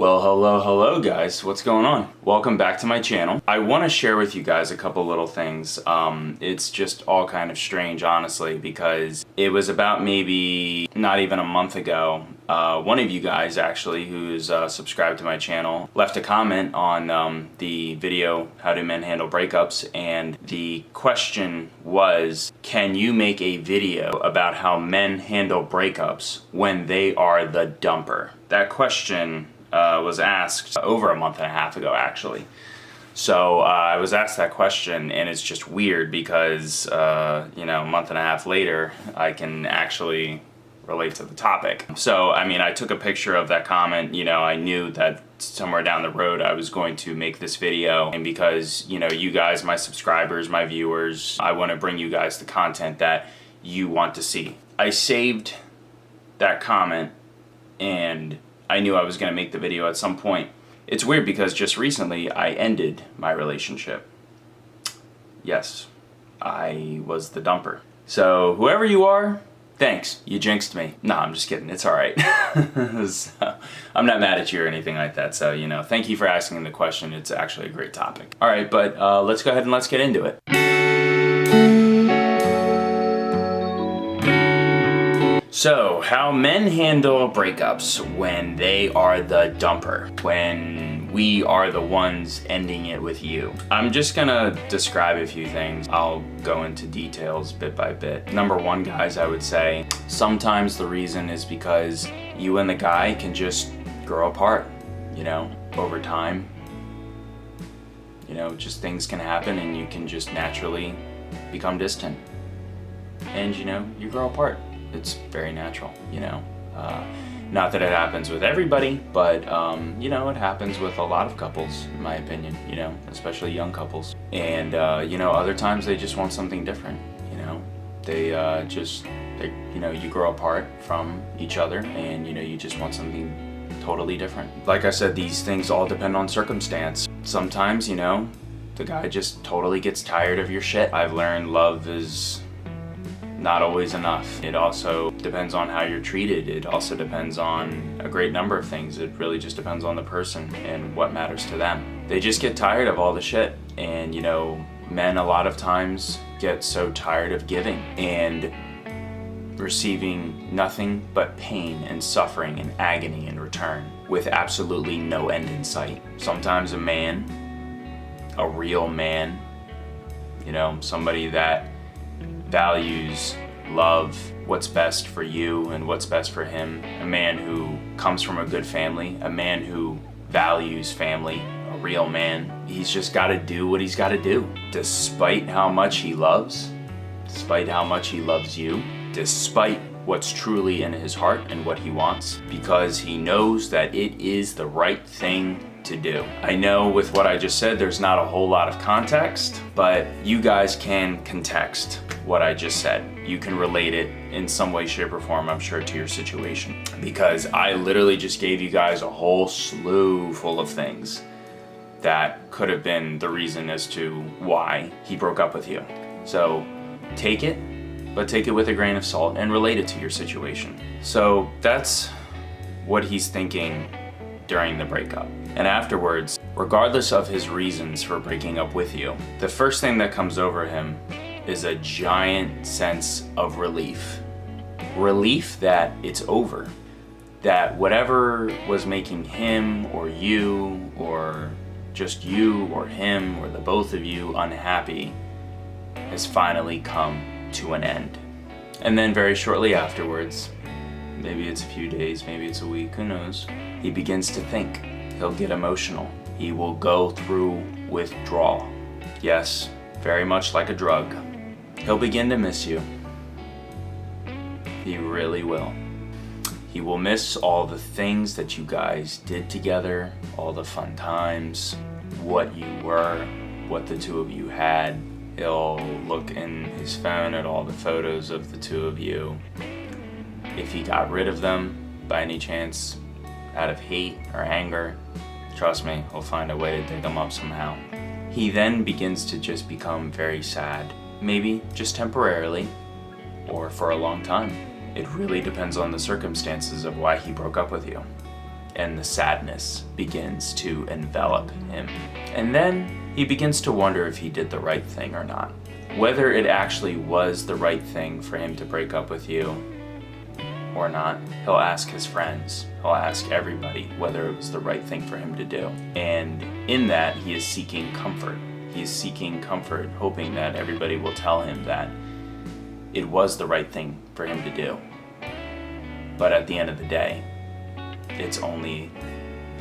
Well, hello guys, what's going on? Welcome back to my channel. I want to share with you guys a couple little things. It's just all kind of strange, honestly, because it was about maybe not even a month ago. One of you guys actually who's subscribed to my channel left a comment on the video, How Do Men Handle Breakups? And the question was, can you make a video about how men handle breakups when they are the dumper? That question was asked over a month and a half ago, actually. So I was asked that question, and it's just weird because, a month and a half later, I can actually relate to the topic. So, I took a picture of that comment. I knew that somewhere down the road I was going to make this video, and because, you guys, my subscribers, my viewers, I want to bring you guys the content that you want to see. I saved that comment, and I knew I was going to make the video at some point. It's weird because just recently I ended my relationship. Yes, I was the dumper. So whoever you are, thanks. You jinxed me. No, I'm just kidding. It's all right. So, I'm not mad at you or anything like that. So, thank you for asking the question. It's actually a great topic. All right, but let's go ahead and let's get into it. So, how men handle breakups when they are the dumper, when we are the ones ending it with you. I'm just gonna describe a few things. I'll go into details bit by bit. Number one, guys, I would say sometimes the reason is because you and the guy can just grow apart, over time. Just things can happen and you can just naturally become distant. And, you grow apart. It's very natural, not that it happens with everybody, but, it happens with a lot of couples, in my opinion, especially young couples. And, other times they just want something different, they you grow apart from each other and, you just want something totally different. Like I said, these things all depend on circumstance. Sometimes, the guy just totally gets tired of your shit. I've learned love is not always enough. It also depends on how you're treated. It also depends on a great number of things. It really just depends on the person and what matters to them. They just get tired of all the shit. And men a lot of times get so tired of giving and receiving nothing but pain and suffering and agony in return with absolutely no end in sight. Sometimes a man, a real man, somebody that values love, what's best for you and what's best for him, a man who comes from a good family, a man who values family, a real man. He's just got to do what he's got to do, despite how much he loves, despite how much he loves you, despite what's truly in his heart and what he wants, because he knows that it is the right thing to do. I know with what I just said, there's not a whole lot of context, but you guys can context what I just said. You can relate it in some way, shape, or form, I'm sure, to your situation. Because I literally just gave you guys a whole slew full of things that could have been the reason as to why he broke up with you. So take it, but take it with a grain of salt and relate it to your situation. So that's what he's thinking during the breakup. And afterwards, regardless of his reasons for breaking up with you, the first thing that comes over him is a giant sense of relief. Relief that it's over. That whatever was making him or you or just you or him or the both of you unhappy has finally come to an end. And then very shortly afterwards, maybe it's a few days, maybe it's a week, who knows, he begins to think. He'll get emotional. He will go through withdrawal. Yes, very much like a drug. He'll begin to miss you. He really will. He will miss all the things that you guys did together, all the fun times, what you were, what the two of you had. He'll look in his phone at all the photos of the two of you. If he got rid of them by any chance, out of hate or anger, trust me, he'll find a way to dig them up somehow. He then begins to just become very sad, maybe just temporarily, or for a long time. It really depends on the circumstances of why he broke up with you. and the sadness begins to envelop him. And then he begins to wonder if he did the right thing or not. Whether it actually was the right thing for him to break up with you or not, he'll ask his friends, he'll ask everybody whether it was the right thing for him to do. And in that, he is seeking comfort. He is seeking comfort, hoping that everybody will tell him that it was the right thing for him to do. But at the end of the day, it's only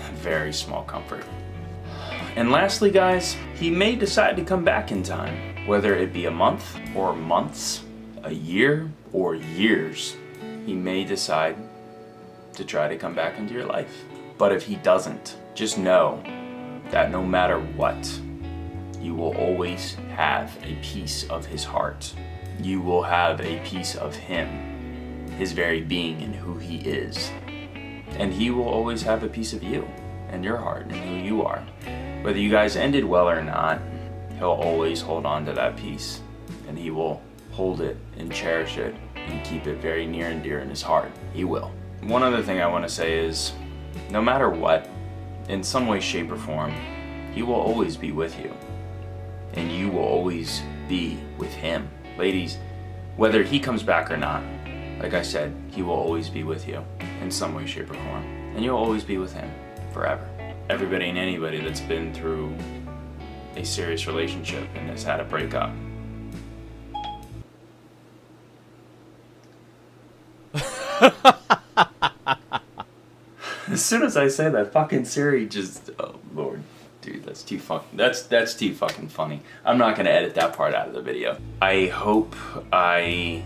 a very small comfort. And lastly, guys, he may decide to come back in time, whether it be a month or months, a year or years. He may decide to try to come back into your life. But if he doesn't, just know that no matter what, you will always have a piece of his heart. You will have a piece of him, his very being and who he is. And he will always have a piece of you and your heart and who you are. Whether you guys ended well or not, he'll always hold on to that piece, and he will hold it and cherish it and keep it very near and dear in his heart. He will. One other thing I want to say is, no matter what, in some way, shape, or form, he will always be with you. And you will always be with him. Ladies, whether he comes back or not, like I said, he will always be with you in some way, shape, or form. And you'll always be with him forever. Everybody and anybody that's been through a serious relationship and has had a breakup. As soon as I say that, fucking Siri just, oh Lord, dude, that's too too fucking funny. I'm not gonna edit that part out of the video. I hope I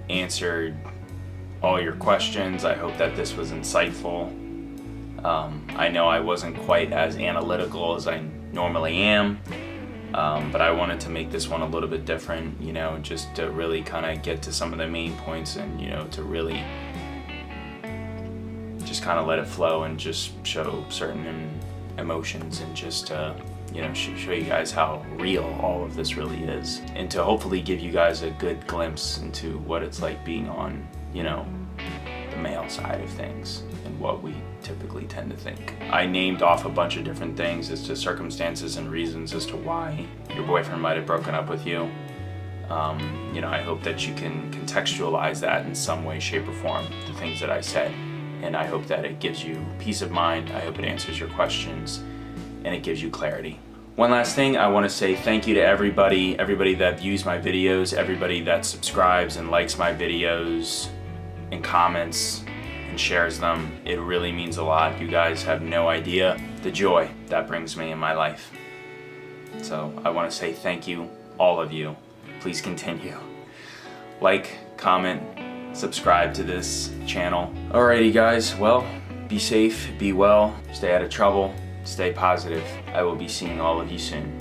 answered all your questions. I hope that this was insightful. I know I wasn't quite as analytical as I normally am, but I wanted to make this one a little bit different, you know, just to really kind of get to some of the main points and, you know, to really just kind of let it flow and just show certain emotions and just you know, show you guys how real all of this really is, and to hopefully give you guys a good glimpse into what it's like being on, you know, the male side of things and what we typically tend to think. I named off a bunch of different things as to circumstances and reasons as to why your boyfriend might have broken up with you. You know, I hope that you can contextualize that in some way, shape, or form, the things that I said. And I hope that it gives you peace of mind. I hope it answers your questions and it gives you clarity. One last thing, I want to say thank you to everybody that views my videos, everybody that subscribes and likes my videos and comments and shares them. It really means a lot. You guys have no idea the joy that brings me in my life. So I want to say thank you, all of you. Please continue. Like, comment, subscribe to this channel. Alrighty guys, well, be safe, be well, stay out of trouble, stay positive. I will be seeing all of you soon.